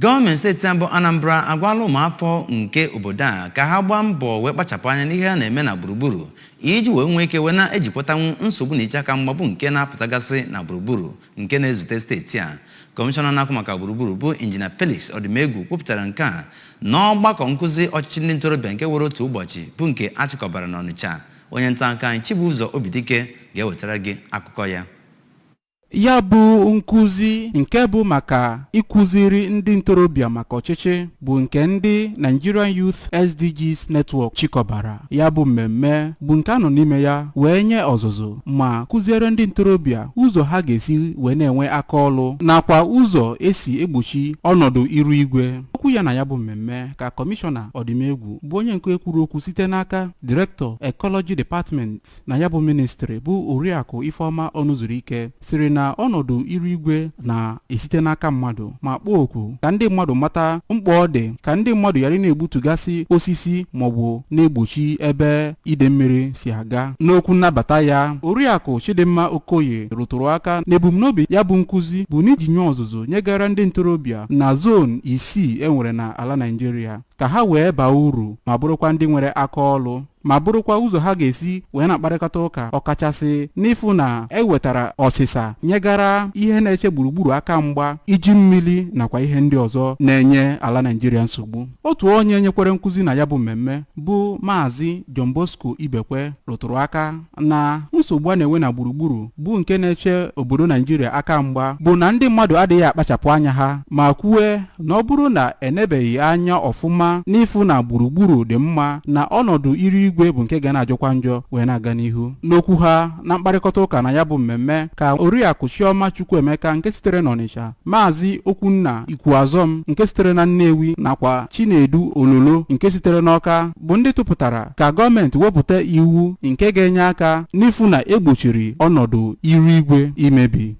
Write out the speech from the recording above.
Gọọmenti steeti mbụ Anambra agwala ụmụafọ nke obodo a ka ha gbaa mbọ wee kpachapụ anya n'ihe a na-eme na gburugburu iji wee nwee ike wee na-ejikọtanwu nsogbu na iche aka mgba bụ nke na-apụtagasị na gburugburu nke na-ezute steeti a. Kọmishọna na-ahụ maka gburugburu bụ Injinia Felix Odimegwu kwupụtara nke a n'ọgbakọ nkụzi ọchịchị ndị ntorobịa nke were otu ụbọchị bụ nke achịkọbara n'Ọnịcha. Onye nta aka anyị Chibụzọ Obidike ga-ewetara gị akụkọ ya. Ya bụ nkụzi nke bụ maka ịkụziri ndị ntorobịa maka ọchịchị bụ nke ndị Nigerian Youth SDGs Network chịkọbara. Ya bụ mmemme bụ nke anọ n'ime ya wee nye ọzụzụ ma kụziere ndị ntorobịa ụzọ ha ga-esi wee na-enwe aka ọlụ nakwa ụzọ esi egbochi ọnọdụ iru igwe. Okwu ya na ya bụ mmemme ka Kọmishọna Odimegwu bụ onye nke ekwuru okwu site n'aka Director Ecology Department na ya bụ ministry bụ Oriakụ Ifeoma Ọnụzurike siri na ọnọdụ iru igwe na-esite n'aka mmadụ ma kpọọ oku ka ndị mmadụ mata mkpa ọ dị ka ndị mmadụ ghara na-egbutugasị osisi maọbụ na-egbochi ebe ide mmiri si aga. N'okwu nnabata ya, Oriakụ Chidimma Okoye rụtụrụ aka na ebumnobi ya bụ nkụzi bụ n'iji nye ọzụzụ nyegara ndị ntorobịa na zon 6 enwere na ala Nigeria ka ha wee baa uru ma bụrụkwa ndị nwere aka ọlụ ma bụrụkwa ụzọ ha ga-esi wee na-akparịkọta ụka ọkachasị n'ịfụ na ewetara ọsịsa nyegara ihe na-eche gburugburu aka mgba iji mmiri nakwa ihe ndị ọzọ na-enye ala Nigeria nsogbu. Otu onye nyekwere nkụzi na ya bụ mmemme bụ Maazị John Bosco Ibekwe rụtụrụ aka na nsogbu a na-enwe na gburugburu bụ nke na-eche obodo Nigeria aka mgba bụ na ndị mmadụ adịghị akpachapụ anya ha ma kwue na ọ bụrụ na enebeghị anya ọfụma n'ịfụ na gburugburu dị mma na ọnọdụ iri igwe bụ nke ga na-ajọkwa njọ wee na-aga n'ihu. N'okwu ha na mkparịkọta ụka na ya bụ mmemme ka Oriakụ Chioma Chukwuemeka nke sitere n'Ọnịcha, Maazị Okwunna Ikwuazọm nke sitere na Nnewi nakwa Chinedu Ololo nke sitere n'Ọka bụ ndị tụpụtara ka gọọmenti wepụta iwu nke ga-enye aka n'ịfụ na egbochiri ọnọdụ iru igwe imebi.